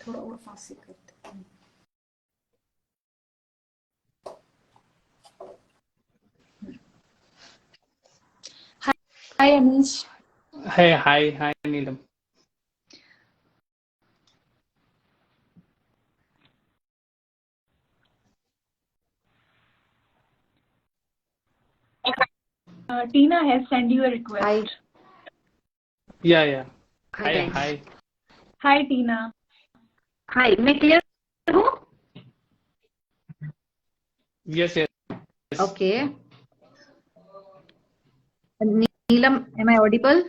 थोड़ा और फास्ट से करते हैं। हाय Anish. Hey, hi, Neelam. Tina has sent you a request. Hi. Yeah. Hi guys. Hi. Hi Tina. Hi, मैं clear हूँ? Yes. Okay. Neelam, am I audible?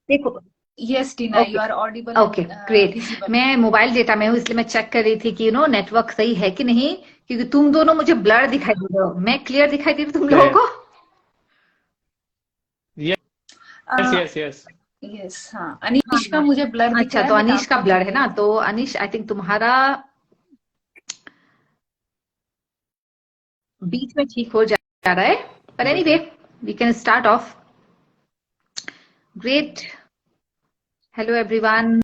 देखो. Yes Tina, Okay. you are audible. Okay, great. visible. मैं mobile data में हूँ इसलिए मैं check कर रही थी कि नेटवर्क सही है कि नहीं, क्योंकि तुम दोनों मुझे ब्लर दिखाई दे रहे हो। मैं क्लियर दिखाई दे रही हूँ तुम लोगों को? Yes. Yes, हाँ। अनीश का मुझे ब्लर दिख अच्छा, रहा है। तो अनीश का ब्लर है clear ना, तो अनीश आई थिंक तुम्हारा बीच में ठीक हो जा रहा है, पर anyway we can start off. Great. Hello everyone.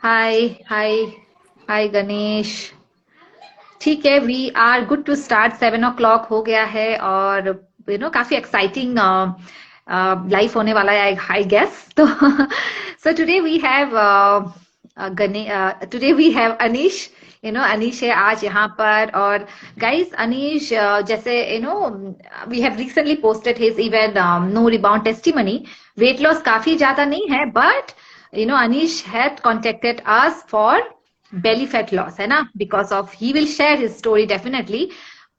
Hi Ganesh. ठीक है, we are good to start. 7 o'clock हो गया है और काफी एक्साइटिंग लाइफ होने वाला है आई गेस. तो so today we have Anish. Anish है आज यहाँ पर. और गाइस, अनीश जैसे we have recently posted his even no rebound testimony. Weight loss काफी ज्यादा नहीं है, but Anish had contacted us for belly fat loss, है ना, because of he will share his story definitely.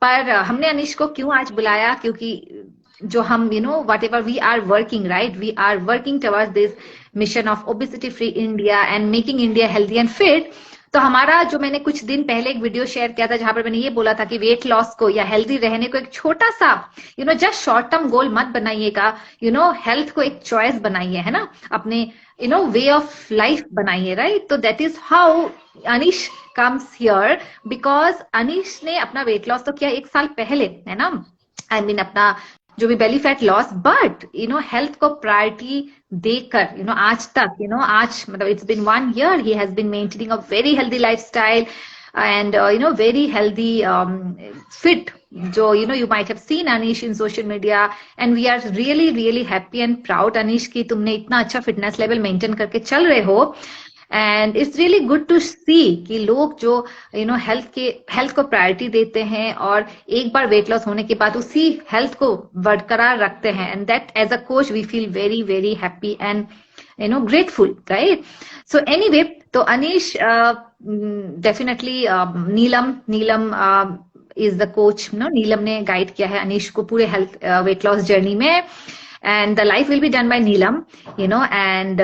पर हमने अनीश को क्यों आज बुलाया, क्योंकि जो हम whatever we are working, right, we are working towards this mission of obesity free India and making India healthy and fit. तो हमारा जो मैंने कुछ दिन पहले एक वीडियो शेयर किया था जहां पर मैंने ये बोला था कि वेट लॉस को या हेल्दी रहने को एक छोटा सा जस्ट शॉर्ट टर्म गोल मत बनाइएगा. हेल्थ को एक चॉइस बनाइए, है ना, अपने वे ऑफ लाइफ बनाइए, राइट. तो that is how Anish comes here, because Anish ने अपना वेट लॉस तो किया 1 साल पहले, है ना. आई मीन अपना जो भी belly fat loss, but health को प्रायोरिटी देकर आज तक आज मतलब इट्स बिन 1 year ही has been maintaining a very healthy lifestyle and very healthy fit, जो you might have seen Anish in social media, and we are really happy and proud Anish कि तुमने इतना अच्छा फिटनेस लेवल मेंटेन करके चल रहे हो. And it's really good to see कि लोग जो हेल्थ को प्रायोरिटी देते हैं और एक बार वेट लॉस होने के बाद उसी हेल्थ को बरकरार रखते हैं. And that as a coach we feel very happy and grateful, right. So anyway, तो Anish definitely Neelam is the coach. Neelam ने गाइड किया है अनीश को पूरे हेल्थ वेट लॉस जर्नी में, and the life will be done by Neelam, and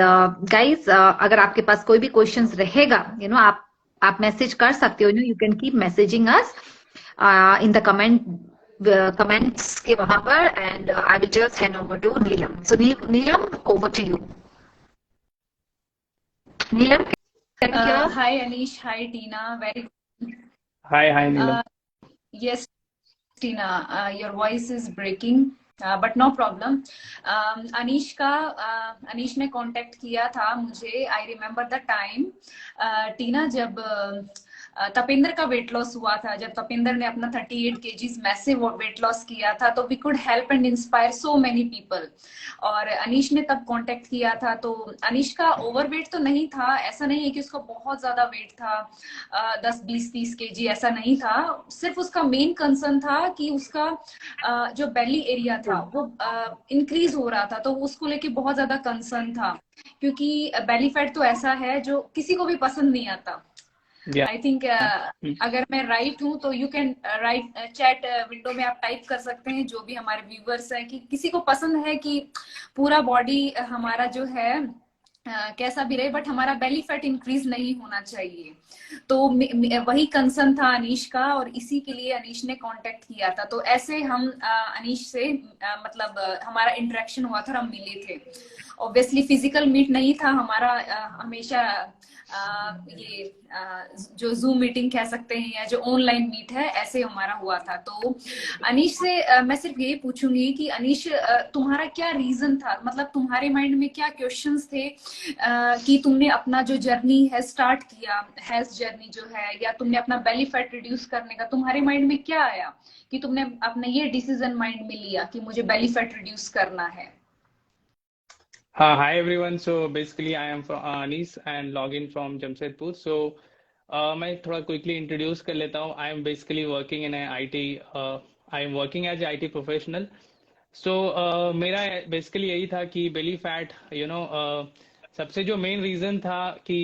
guys, अगर आपके पास कोई भी questions रहेगा, आप मैसेज कर सकते हो. You can keep messaging us in the comments के वहां पर, and I will just hand over to Neelam. So Neelam, over to you. Neelam, can you hear us? Hi Anish, hi Tina. Very Hi, Neelam. Yes Tina, your voice is breaking. But no problem. Anish ने contact किया था मुझे. I remember the time Tina, जब तपेंद्र का weight loss हुआ था, जब तपेंद्र ने अपना 38 kgs मैसिव वेट लॉस किया था, तो we could help and inspire so many people. और अनीश ने तब कांटेक्ट किया था. तो अनीश का ओवरवेट तो नहीं था, ऐसा नहीं है कि उसका बहुत ज्यादा वेट था, 10-20-30 kg ऐसा नहीं था. सिर्फ उसका मेन कंसर्न था कि उसका जो बेली एरिया था वो इंक्रीज हो रहा था, तो उसको लेके बहुत ज्यादा कंसर्न था, क्योंकि बेली फैट तो ऐसा है जो किसी को भी पसंद नहीं आता. आई थिंक अगर मैं राइट हूँ तो you can write, chat window में आप टाइप कर सकते हैं जो भी हमारे व्यूवर्स हैं, कि किसी को पसंद है कि पूरा बॉडी हमारा जो है कैसा भी रहे, बट हमारा बेली फैट इंक्रीज नहीं होना चाहिए. तो वही कंसर्न था अनीश का, और इसी के लिए अनीश ने कांटेक्ट किया था. तो ऐसे हम अनीश से मतलब हमारा इंटरेक्शन हुआ था और हम मिले थे. ऑब्वियसली फिजिकल मीट नहीं था हमारा, हमेशा ये जो जूम मीटिंग कह सकते हैं या जो ऑनलाइन मीट है ऐसे हमारा हुआ था। तो अनीश से मैं सिर्फ यही पूछूंगी कि अनीश तुम्हारा क्या रीजन था, मतलब तुम्हारे माइंड में क्या क्वेश्चंस थे कि तुमने अपना जो जर्नी है स्टार्ट किया, हेल्थ जर्नी जो है, या तुमने अपना बेली फैट रिड्यूस करने का तुम्हारे माइंड में क्या आया कि तुमने अपने ये डिसीजन माइंड में लिया कि मुझे बेली फैट रिड्यूस करना है? Hi everyone. So basically, I am from Anis and log in from Jamshedpur. So मैं थोड़ा quickly introduce कर लेता हूँ. I am basically working in a IT. I am working as a IT professional. So मेरा basically यही था कि belly fat, सबसे जो मेन रीजन था कि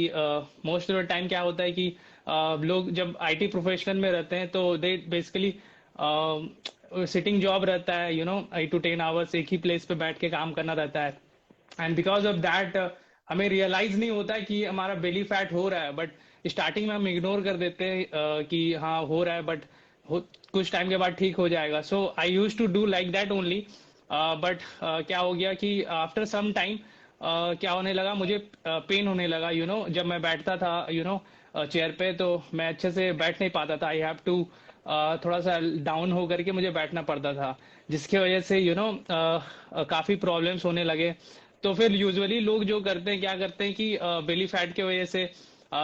मोस्ट ऑफ द टाइम क्या होता है कि लोग जब आईटी प्रोफेशनल में रहते हैं तो दे बेसिकली सिटिंग जॉब रहता है, 8 to 10 आवर्स एक ही प्लेस पे बैठ के काम करना रहता है। एंड बिकॉज ऑफ दैट हमें रियलाइज नहीं होता है कि हमारा बेली फैट हो रहा है, बट स्टार्टिंग में हम इग्नोर कर देते हैं कि हाँ हो रहा है, बट कुछ टाइम के बाद ठीक हो जाएगा। So I use to do like that only, but क्या हो गया कि आफ्टर सम टाइम क्या होने लगा, मुझे पेन होने लगा, जब मैं बैठता था चेयर पे तो मैं अच्छे से बैठ नहीं पाता था। आई हैव टू थोड़ा सा डाउन हो करके मुझे बैठना पड़ता था, जिसकी वजह से काफी प्रॉब्लम्स होने लगे। तो फिर यूजुअली लोग जो करते हैं, क्या करते हैं कि बेली फैट की वजह से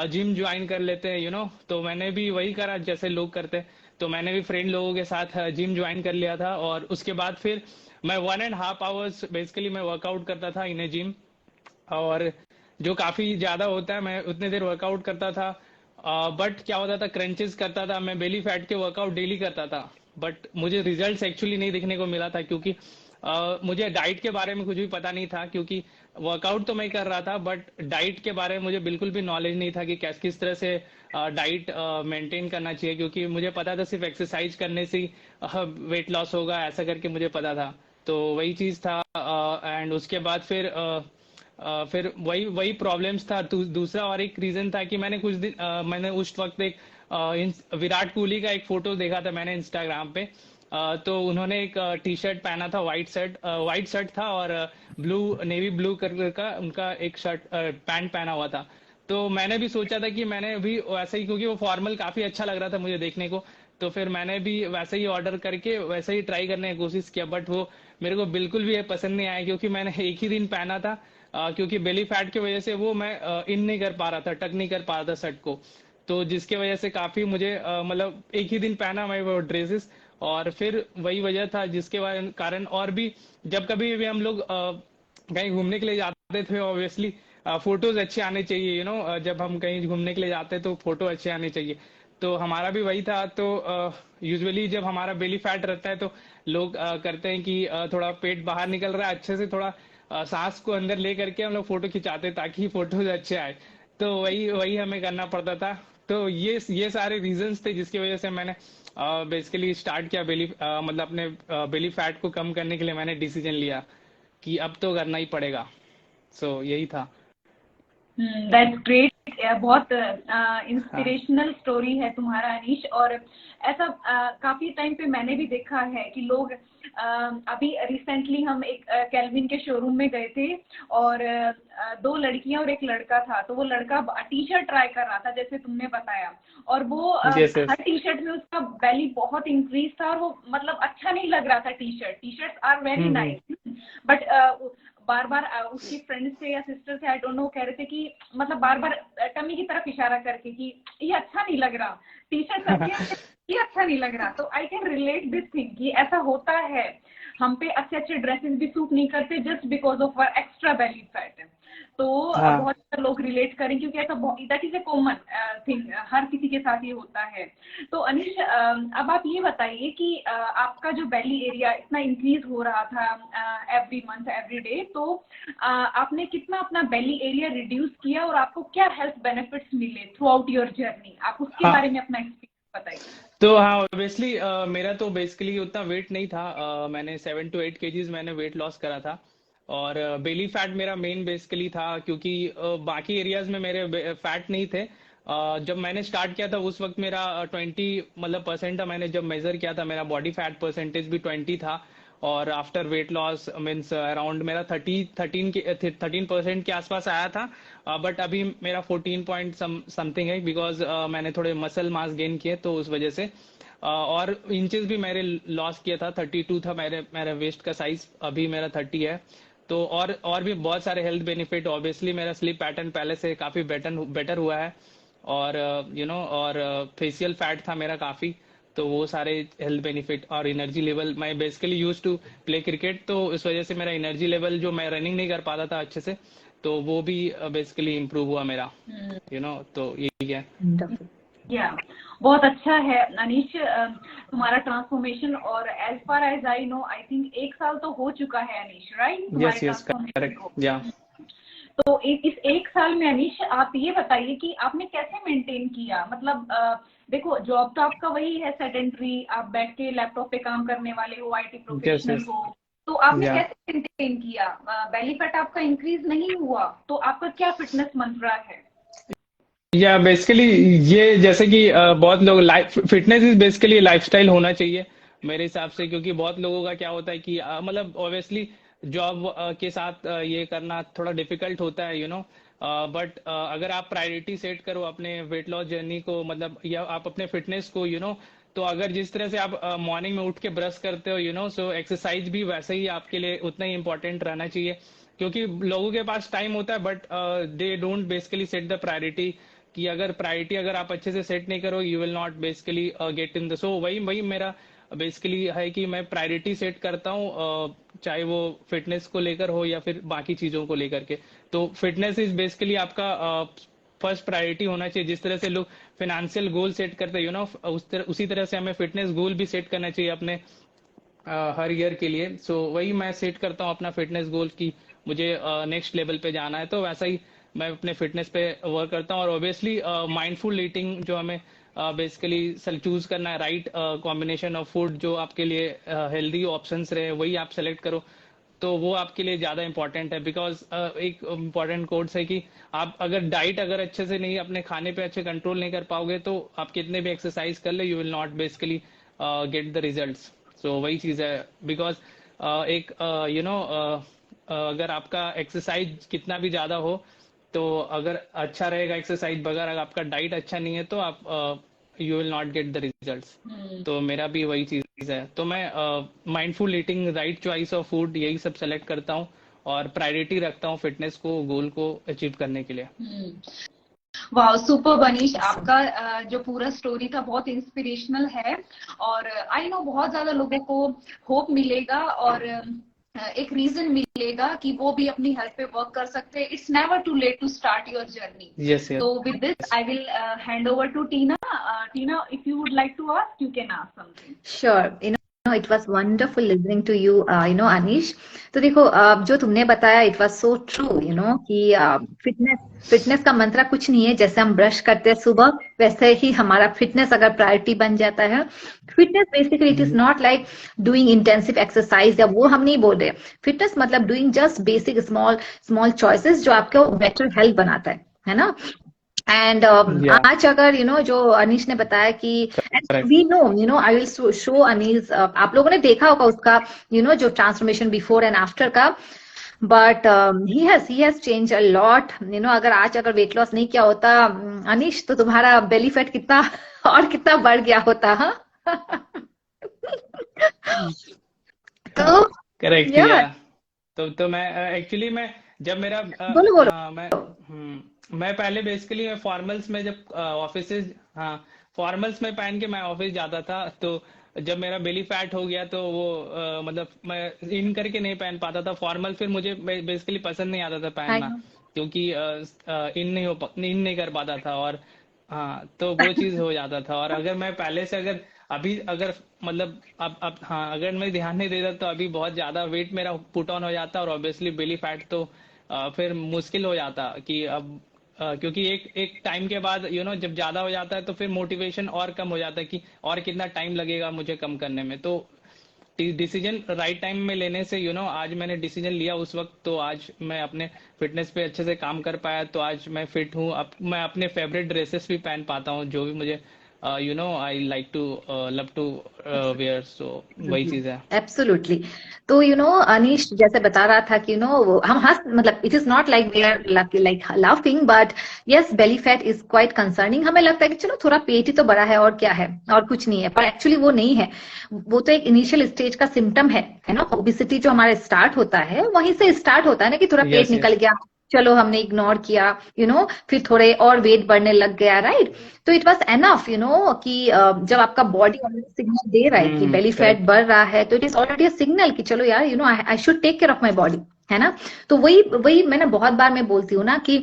जिम ज्वाइन कर लेते हैं, तो मैंने भी वही करा जैसे लोग करते हैं। तो मैंने भी फ्रेंड लोगों के साथ जिम ज्वाइन कर लिया था, और उसके बाद फिर मैं 1.5 आवर्स बेसिकली मैं वर्कआउट करता था इन ए जिम, और जो काफी ज्यादा होता है मैं उतने देर वर्कआउट करता था। बट क्या होता था, क्रंचेस करता था मैं, बेली फैट के वर्कआउट डेली करता था, बट मुझे रिजल्ट्स एक्चुअली नहीं दिखने को मिला था, क्योंकि मुझे डाइट के बारे में कुछ भी पता नहीं था। क्योंकि वर्कआउट तो मैं कर रहा था, बट डाइट के बारे में मुझे बिल्कुल भी नॉलेज नहीं था कि किस तरह से डाइट मेंटेन करना चाहिए, क्योंकि मुझे पता था सिर्फ एक्सरसाइज करने से वेट लॉस होगा, ऐसा करके मुझे पता था। तो वही चीज था। एंड उसके बाद फिर वही वही प्रॉब्लम्स था। दूसरा और एक रीजन था कि मैंने कुछ दिन मैंने उस वक्त एक विराट कोहली का एक फोटो देखा था मैंने इंस्टाग्राम पे। तो उन्होंने एक टी शर्ट पहना था, व्हाइट शर्ट था, और ब्लू नेवी ब्लू कलर का उनका एक शर्ट पैंट पहना हुआ था। तो मैंने भी सोचा था कि मैंने भी वैसे ही, क्योंकि वो फॉर्मल काफी अच्छा लग रहा था मुझे देखने को, तो फिर मैंने भी वैसे ही ऑर्डर करके वैसे ही ट्राई करने की कोशिश किया। बट वो मेरे को बिल्कुल भी पसंद नहीं आया, क्योंकि मैंने एक ही दिन पहना था। क्योंकि बेली फैट की वजह से वो मैं इन नहीं कर पा रहा था, टक नहीं कर पा रहा था शर्ट को। तो जिसके वजह से काफी मुझे मतलब एक ही दिन पहना मैं वो ड्रेसेस, और फिर वही वजह था जिसके कारण। और भी जब कभी भी हम लोग कहीं घूमने के लिए जाते थे, ऑब्वियसली फोटोज अच्छे आने चाहिए, जब हम कहीं घूमने के लिए जाते हैं तो फोटो अच्छे आने चाहिए। तो हमारा भी वही था। तो यूजुअली जब हमारा बेली फैट रहता है तो लोग करते हैं कि थोड़ा पेट बाहर निकल रहा है अच्छे से, थोड़ा सांस को अंदर ले करके हम लोग फोटो खिंचाते ताकि फोटोज अच्छे आए। तो वही वही हमें करना पड़ता था। तो ये सारे रीजंस थे जिसकी वजह से मैंने बेसिकली स्टार्ट किया मतलब अपने बेली फैट को कम करने के लिए मैंने डिसीजन लिया कि अब तो करना ही पड़ेगा। सो यही था। That's great. बहुत इंस्पिरेशनल स्टोरी है तुम्हारा अनीश। और ऐसा काफी टाइम पे मैंने भी देखा है कि लोग अभी रिसेंटली हम एक कैल्विन के शोरूम में गए थे, और 2 लड़कियां और एक लड़का था। तो वो लड़का टी शर्ट ट्राई कर रहा था जैसे तुमने बताया, और वो यस यस। हर टी शर्ट में उसका बेली बहुत इंक्रीज था, और वो मतलब अच्छा नहीं लग रहा था। T shirts are very nice, but बार बार उसकी फ्रेंड्स थे या सिस्टर थे, आई डोंट नो, कह रहे थे कि मतलब बार बार टमी की तरफ इशारा करके कि ये अच्छा नहीं लग रहा, टी शर्ट अच्छे, ये अच्छा नहीं लग रहा। तो I can relate this thing कि ऐसा होता है, हम पे अच्छे अच्छे ड्रेसेस भी सूट नहीं करते just because of our extra belly fat. तो हाँ बहुत सारे लोग रिलेट करें, क्योंकि ऐसा that is a common thing, हर किसी के साथ ये होता है। तो अनीश, अब आप ये बताइए कि आपका जो बेली एरिया इतना इंक्रीज हो रहा था एवरी मंथ एवरी डे, तो आपने कितना अपना बेली एरिया रिड्यूस किया और आपको क्या हेल्थ बेनिफिट्स मिले थ्रू आउट योर जर्नी? आप उसके हाँ। बारे में अपना एक्सपीरियंस बताइए। तो हाँ, ऑब्वियसली मेरा तो बेसिकली उतना वेट नहीं था। मैंने 7 to 8 kgs मैंने वेट लॉस करा था, और बेली फैट मेरा मेन बेसिकली था, क्योंकि बाकी एरियाज में मेरे फैट नहीं थे। जब मैंने स्टार्ट किया था उस वक्त मेरा 20 मतलब परसेंट था। मैंने जब मेजर किया था मेरा बॉडी फैट परसेंटेज भी 20 था, और after weight loss means around मेरा 13% के आसपास आया था, बट अभी मेरा 14 पॉइंट समथिंग है, बिकॉज मैंने थोड़े मसल मास गेन किए तो उस वजह से। और इंचेस भी मेरे लॉस किया था, 32 था मेरा वेस्ट का साइज, अभी मेरा 30 है। तो और भी बहुत सारे हेल्थ बेनिफिट, ऑब्वियसली मेरा स्लीप पैटर्न पहले से काफी बेटर हुआ है, और और फेशियल फैट था मेरा काफी, तो वो सारे हेल्थ बेनिफिट और एनर्जी लेवल, मैं basically use to play cricket, तो इस वजह से मेरा एनर्जी लेवल जो मैं रनिंग नहीं कर पाता था अच्छे से, तो वो भी बेसिकली इम्प्रूव हुआ मेरा, तो यही है। Wonderful. या बहुत अच्छा है अनीश तुम्हारा ट्रांसफॉर्मेशन, और as far as I know I think 1 साल तो हो चुका है Anish, right? Yes yes correct, ya. तो इस 1 साल में अनीश आप ये बताइए कि आपने कैसे मेंटेन किया, मतलब देखो जॉब तो आपका वही है सेडेंटरी, आप बैठ के लैपटॉप पे काम करने वाले हो, आईटी प्रोफेशनल हो, तो आपने कैसे मेंटेन किया? बेली फैट आपका इंक्रीज नहीं हुआ, तो आपका क्या फिटनेस मंत्रा है? या बेसिकली ये जैसे कि बहुत लोग फिटनेस इज बेसिकली लाइफस्टाइल होना चाहिए मेरे हिसाब से, क्योंकि बहुत लोगों का क्या होता है कि मतलब ऑब्वियसली जॉब के साथ ये करना थोड़ा डिफिकल्ट होता है, बट अगर आप प्रायोरिटी सेट करो अपने वेट लॉस जर्नी को, मतलब या आप अपने फिटनेस को, तो अगर जिस तरह से आप मॉर्निंग में उठ के ब्रश करते हो, सो एक्सरसाइज भी वैसे ही आपके लिए उतना ही इंपॉर्टेंट रहना चाहिए, क्योंकि लोगों के पास टाइम होता है but they don't basically set the priority, कि अगर प्रायोरिटी अगर आप अच्छे से सेट नहीं करो you will not basically get in the, so वही मेरा बेसिकली है कि मैं प्रायोरिटी सेट करता हूँ, चाहे वो फिटनेस को लेकर हो या फिर बाकी चीजों को लेकर के। तो फिटनेस इज बेसिकली आपका फर्स्ट प्रायोरिटी होना चाहिए। जिस तरह से लोग फाइनेंशियल गोल सेट करते हैं उसी तरह से हमें फिटनेस गोल भी सेट करना चाहिए अपने हर ईयर के लिए। सो वही मैं सेट करता हूँ अपना फिटनेस गोल की मुझे नेक्स्ट लेवल पे जाना है, तो वैसा ही मैं अपने फिटनेस पे वर्क करता हूँ। और ऑब्वियसली माइंडफुल ईटिंग जो हमें बेसिकली चूज करना है, राइट कॉम्बिनेशन ऑफ फूड जो आपके लिए हेल्दी ऑप्शंस रहे वही आप सेलेक्ट करो, तो वो आपके लिए ज्यादा इंपॉर्टेंट है। बिकॉज एक इम्पॉर्टेंट कोड्स है कि आप अगर डाइट अगर अच्छे से नहीं, अपने खाने पे अच्छे कंट्रोल नहीं कर पाओगे, तो आप कितने भी एक्सरसाइज कर ले you will not basically get the results. So वही चीज है, बिकॉज एक अगर आपका एक्सरसाइज कितना भी ज्यादा हो, तो अगर अच्छा रहेगा एक्सरसाइज बगैर, अगर आपका डाइट अच्छा नहीं है तो आप you will not gate the results. तो मेरा भी वही चीज है, तो मैं mindful eating, right choice of food, यही सब सेलेक्ट करता हूँ और प्रायोरिटी रखता हूँ फिटनेस को, गोल को अचीव करने के लिए। वाह सुपर बनीश, आपका जो पूरा स्टोरी था बहुत इंस्पिरेशनल है, और आई नो बहुत ज्यादा लोगों को होप मिलेगा और एक रीजन मिलेगा कि वो भी अपनी हेल्थ पे वर्क कर सकते हैं। It's never too late to start your journey. Yes, yes. So with this I will hand over to Tina. Tina, if you would like to ask, you can ask something. Sure. It was wonderful listening to you, Anish. तो देखो जो तुमने बताया it was so true, कि fitness का मंत्र कुछ नहीं है। जैसे हम ब्रश करते हैं सुबह, वैसे ही हमारा फिटनेस अगर प्रायोरिटी बन जाता है। Fitness basically it is not like doing intensive exercise, या वो हम नहीं बोल रहे। फिटनेस मतलब doing just basic small choices जो आपको बेटर हेल्थ बनाता है ना। एंड आज अगर जो अनीश ने बताया कि we know I will show Anish, आप लोगों ने देखा होगा उसका जो ट्रांसफॉर्मेशन बिफोर एंड आफ्टर का, but he has change a lot. अगर आज अगर वेट लॉस नहीं किया होता अनीश, तो तुम्हारा बेली फैट कितना बढ़ गया होता। हाँ तो करेक्ट, या तो मैं एक्चुअली मैं जब मेरा बोलो मैं पहले बेसिकली फॉर्मल्स में जब फॉर्मल्स में पहन के मैं ऑफिस जाता था, तो जब मेरा बेली फैट हो गया तो वो मतलब मैं इन करके नहीं पहन पाता था फॉर्मल, फिर मुझे बेसिकली पसंद नहीं आता था पहनना, क्योंकि इन नहीं कर पाता था, और तो वो चीज हो जाता था। और अगर मैं पहले से अगर मतलब अब अगर मैं ध्यान नहीं देता तो अभी बहुत ज्यादा वेट मेरा पुट ऑन हो जाता, और ऑब्वियसली बेली फैट तो फिर मुश्किल हो जाता कि अब क्योंकि एक टाइम के बाद जब ज्यादा हो जाता है तो फिर मोटिवेशन और कम हो जाता है कि और कितना टाइम लगेगा मुझे कम करने में। तो डिसीजन राइट टाइम में लेने से आज मैंने डिसीजन लिया उस वक्त, तो आज मैं अपने फिटनेस पे अच्छे से काम कर पाया, तो आज मैं फिट हूँ। अब मैं अपने फेवरेट ड्रेसेस भी पहन पाता हूँ जो भी मुझे I like to love to wear, so वही चीज है। एब्सोल्युटली। तो अनीश जैसे बता रहा था कि हम हंस, मतलब it is not like we are like laughing, but yes belly fat is quite concerning. हमें लगता है कि चलो थोड़ा पेट ही तो बड़ा है और क्या है और कुछ नहीं है, पर एक्चुअली वो नहीं है। वो तो एक इनिशियल स्टेज का सिम्टम है ना। ओबिसिटी जो हमारे स्टार्ट होता है वहीं से स्टार्ट होता है ना, कि थोड़ा पेट यस निकल यस। गया, चलो हमने इग्नोर किया, फिर थोड़े और वेट बढ़ने लग गया, राइट। तो इट वाज एनफ कि जब आपका बॉडी सिग्नल दे रहा है कि बेली फैट करेक्ट। बढ़ रहा है, तो it is already a signal कि चलो यार I should take care of my body, है ना। तो वही वही मैंने बहुत बार मैं बोलती हूँ ना कि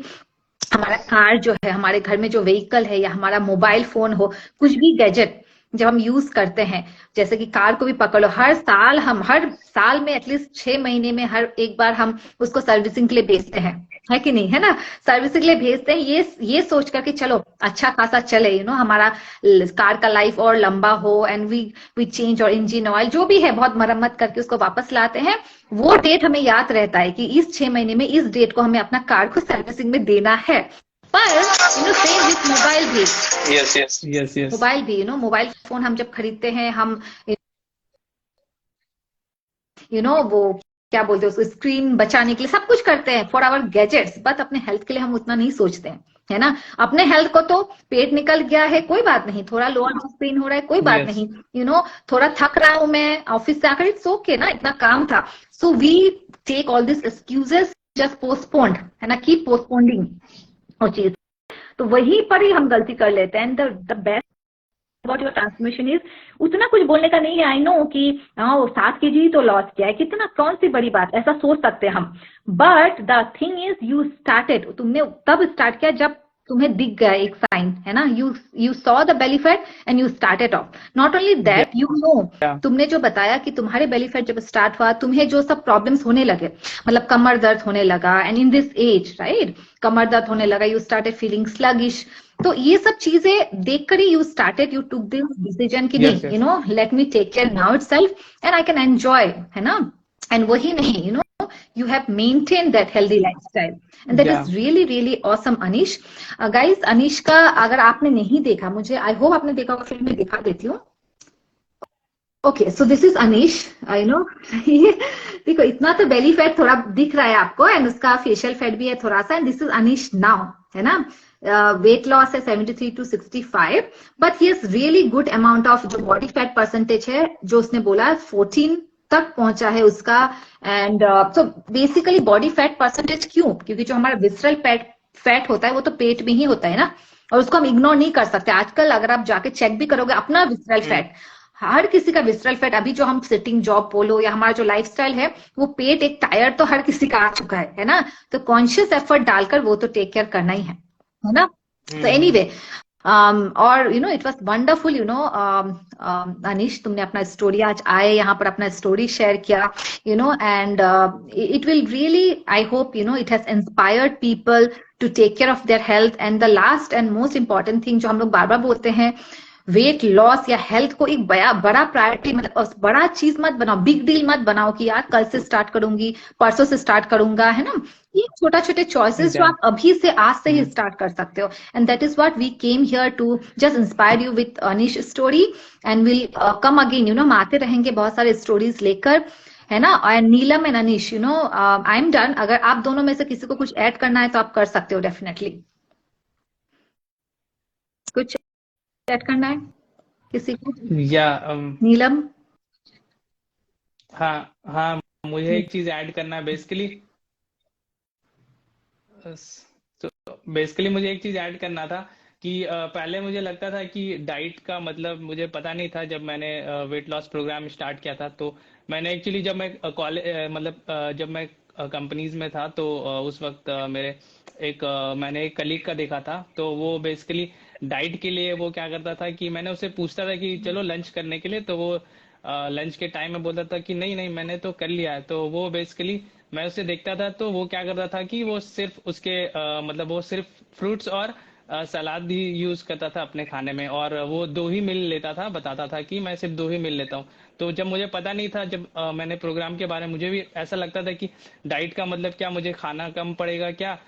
हमारा कार जो है, हमारे घर में जो व्हीकल है, या हमारा मोबाइल फोन हो, कुछ भी गैजेट जब हम यूज करते हैं, जैसे कि कार को भी पकड़ लो, हर साल में एटलीस्ट 6 महीने में हर एक बार हम उसको सर्विसिंग के लिए भेजते हैं, है कि नहीं, है ना। सर्विसिंग के लिए भेजते हैं ये सोच करके चलो अच्छा खासा चले, हमारा कार का लाइफ और लंबा हो, एंड वी चेंज और इंजन ऑयल जो भी है, बहुत मरम्मत करके उसको वापस लाते हैं। वो डेट हमें याद रहता है कि इस 6 महीने में इस डेट को हमें अपना कार को सर्विसिंग में देना है। पर सेम विथ मोबाइल भी। Yes yes yes yes. Mobile भी मोबाइल फोन हम जब खरीदते हैं, हम वो क्या बोलते हैं उसको, स्क्रीन बचाने के लिए सब कुछ करते हैं फॉर आवर गैजेट्स, बट अपने हेल्थ के लिए हम उतना नहीं सोचते हैं, है ना। अपने हेल्थ को तो पेट निकल गया है कोई बात नहीं, थोड़ा लोअर पेन हो रहा है कोई बात यस नहीं, थोड़ा थक रहा हूं मैं ऑफिस से आकर, इट्स ओके ना, इतना काम था। So we take all this excuses, just postponed, है ना, कीप पोस्टपोन्डिंग वो चीज। तो वहीं पर ही हम गलती कर लेते हैं। The best what your transformation is, उतना कुछ बोलने का नहीं है। आई नो कि वो 7 kg तो लॉस किया है, कितना, कौन सी बड़ी बात, ऐसा सोच सकते हैं हम। But the thing is you started, तुमने तब स्टार्ट किया जब तुम्हें दिख गया एक साइन, है ना। You saw the belly fat and you started off. Not only that, या तुमने जो बताया कि तुम्हारे बेली फैट जब स्टार्ट हुआ, तुम्हें जो सब प्रॉब्लम्स होने लगे, मतलब कमर दर्द होने लगा, and in this age, right, कमर दर्द होने लगा, यू स्टार्टेड फीलिंग स्लगिश। तो ये सब चीजें देखकर ही यू टुक दिस डिसीजन कि यस नहीं, yes. Let me take care now itself and I can enjoy, है ना। एंड वही नहीं, you have maintained that healthy lifestyle, and that या is really really awesome, Anish. Guys, Anish का अगर आपने नहीं देखा, मुझे आई होप आपने देखा होगा, फिर मैं दिखा देती हूँ। Okay, so this is Anish, I know. देखो इतना तो बेली फैट थोड़ा दिख रहा है आपको, एंड उसका फेशियल फैट भी है थोड़ा सा, and this is Anish now, है ना। वेट लॉस है 73 to 65, but he is really good amount of जो बॉडी फैट परसेंटेज है, जो उसने बोला 14 तक पहुंचा है उसका। And so basically body fat percentage क्यों, क्योंकि जो हमारा विसरल फैट होता है वो तो पेट में ही होता है ना, और उसको हम इग्नोर नहीं कर सकते। आजकल अगर आप जाके चेक भी करोगे अपना विसरल फैट, हर किसी का विसरल फैट, अभी जो हम सिटिंग जॉब बोलो या हमारा जो लाइफस्टाइल है, वो पेट एक टायर तो हर किसी का आ चुका है ना। तो कॉन्शियस एफर्ट डालकर वो तो टेक केयर करना ही है ना। तो एनीवे, और इट वाज वंडरफुल, अनीश, तुमने अपना स्टोरी आज आए यहाँ पर अपना स्टोरी शेयर किया, and it will really, I hope it has inspired people to take care of their health. And the last and most important thing जो हम लोग बार बार बोलते हैं, वेट लॉस या हेल्थ को एक बड़ा प्रायोरिटी, मतलब बड़ा चीज मत बनाओ, बिग डील मत बनाओ कि यार कल से स्टार्ट करूंगी, परसों से स्टार्ट करूंगा, है ना। ये छोटा छोटे चॉइसेस जो या आप अभी से आज से ही स्टार्ट कर सकते हो, and that is what we came here to just inspire you with Anish story, and will come again, हम आते रहेंगे बहुत सारे स्टोरीज लेकर, है ना। And Neelam and Anish, I am done. अगर आप दोनों में से किसी को कुछ ऐड करना है तो आप कर सकते हो, डेफिनेटली। कुछ ऐड करना है किसी को? या नीलम? हाँ हाँ, मुझे एक चीज ऐड करना है बेसिकली। तो बेसिकली मुझे एक चीज ऐड करना था कि पहले मुझे लगता था कि डाइट का मतलब मुझे पता नहीं था। जब मैंने वेट लॉस प्रोग्राम स्टार्ट किया था, तो मैंने एक्चुअली जब मैं कॉलेज मतलब जब मैं कंपनीज में था, तो उस वक्त मैंने एक कलीग का देखा था। तो वो बेसिकली डाइट के लिए वो क्या करता था कि मैंने उससे पूछता था कि चलो लंच करने के लिए, तो वो लंच के टाइम में बोलता था कि नहीं नहीं मैंने तो कर लिया है। तो वो बेसिकली मैं उसे देखता था, तो वो क्या करता था कि वो सिर्फ उसके मतलब वो सिर्फ फ्रूट्स और सलाद ही यूज करता था अपने खाने में, और वो 2 ही मील लेता था, बताता था कि मैं सिर्फ 2 ही मील लेता हूँ। तो जब मुझे पता नहीं था, जब मैंने प्रोग्राम के बारे में, मुझे भी ऐसा लगता था कि डाइट का मतलब क्या, मुझे खाना कम पड़ेगा क्या,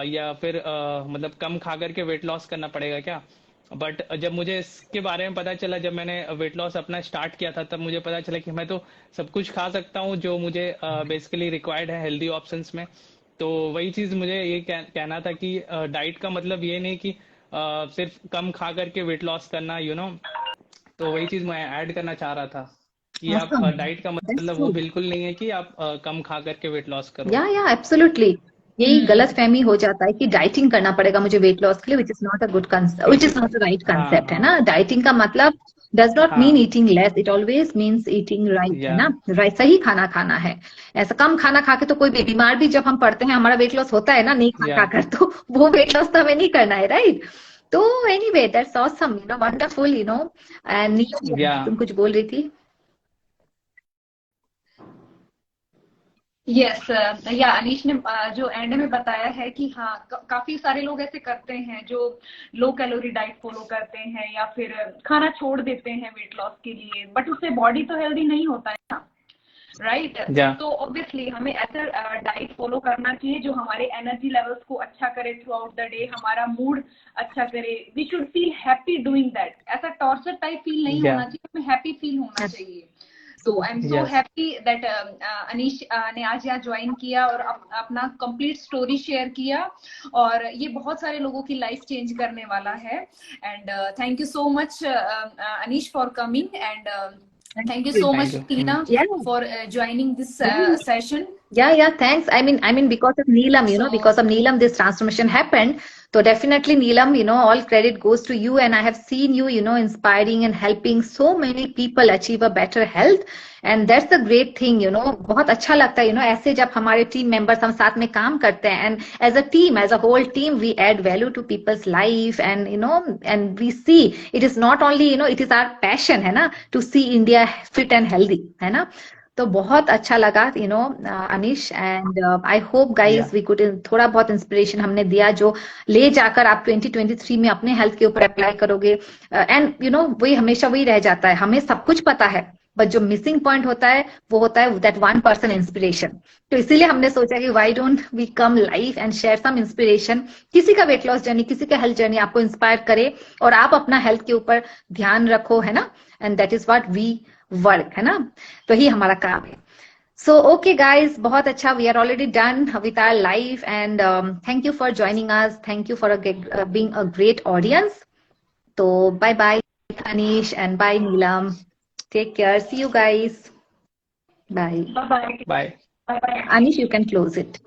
या फिर मतलब कम खा करके वेट लॉस करना पड़ेगा क्या। बट जब मुझे इसके बारे में पता चला, जब मैंने वेट लॉस अपना स्टार्ट किया था, तब मुझे पता चला कि मैं तो सब कुछ खा सकता हूँ जो मुझे बेसिकली रिक्वायर्ड है हेल्दी ऑप्शंस में। तो वही चीज मुझे ये कहना था कि डाइट का मतलब ये नहीं कि सिर्फ कम खा करके वेट लॉस करना, तो वही चीज मैं ऐड करना चाह रहा था कि आप Awesome. डाइट का That's मतलब वो true. बिल्कुल नहीं है कि आप कम खा करके वेट लॉस करो। या एब्सोल्युटली, यही गलत हम्म। फहमी हो जाता है कि डाइटिंग करना पड़ेगा मुझे वेट लॉस के लिए, which is not a good concept, which is not a right हाँ कंसेप्ट, है हाँ ना। डाइटिंग का मतलब डज नॉट मीन हाँ। Eating less, it always means eating right, है या ना। राइट, सही खाना खाना है। ऐसा कम खाना खा के तो कोई भी बीमार भी जब हम पड़ते हैं हमारा वेट लॉस होता है ना, नहीं खा या खा कर, तो वो वेट लॉस तो हमें नहीं करना है, राइट। तो anyway that's awesome, wonderful, and या तुम कुछ बोल रही थी। यस, या अनीश ने जो एंड में बताया है कि हाँ, काफी सारे लोग ऐसे करते हैं जो लो कैलोरी डाइट फॉलो करते हैं या फिर खाना छोड़ देते हैं वेट लॉस के लिए, बट उससे बॉडी तो हेल्दी नहीं होता है ना, राइट। या तो ऑब्वियसली हमें ऐसा डाइट फॉलो करना चाहिए जो हमारे एनर्जी लेवल्स को अच्छा करे थ्रू आउट द डे, हमारा मूड अच्छा करे। We should feel happy doing that. ऐसा टॉर्चर टाइप फील नहीं या होना चाहिए, हमें हैप्पी फील होना चाहिए। तो I am so yes happy that Anish ने आज यहाँ ज्वाइन किया और अपना कंप्लीट स्टोरी शेयर किया, और ये बहुत सारे लोगों की लाइफ चेंज करने वाला है। And thank you so much Anish for coming, and thank you so much thank you Tina Yeah. for joining this session. Yeah, thanks. I mean, because of Neelam, So because of Neelam, this transformation happened. So definitely, Neelam, all credit goes to you. And I have seen you, inspiring and helping so many people achieve a better health. And that's the great thing, बहुत अच्छा लगता है, ऐसे जब हमारे team members हम साथ में काम करते हैं, and as a team, as a whole team, we add value to people's life, and we see it is not only, it is our passion, है ना, to see India fit and healthy, है ना। तो बहुत अच्छा लगा, Anish, and I hope या guys we could, थोड़ा बहुत इंस्पिरेशन हमने दिया जो ले जाकर आप 2023 में अपने हेल्थ के ऊपर अप्लाई करोगे। एंड वही हमेशा वही रह जाता है, हमें सब कुछ पता है, बट जो मिसिंग पॉइंट होता है वो होता है दैट 1% इंस्पिरेशन। तो इसीलिए हमने सोचा कि why don't we come live and share some inspiration. किसी का वेट लॉस जर्नी, किसी का हेल्थ जर्नी आपको इंस्पायर करे और आप अपना हेल्थ के ऊपर ध्यान रखो, है ना। And that is what we work, है ना। तो ही हमारा काम है। So, okay, guys, बहुत अच्छा. We are already done with our live, and thank you for joining us. Thank you for being a great audience. So, bye bye, Anish, and bye, Neelam. Take care. See you guys. Bye. bye bye. Bye. Bye bye. Anish, you can close it.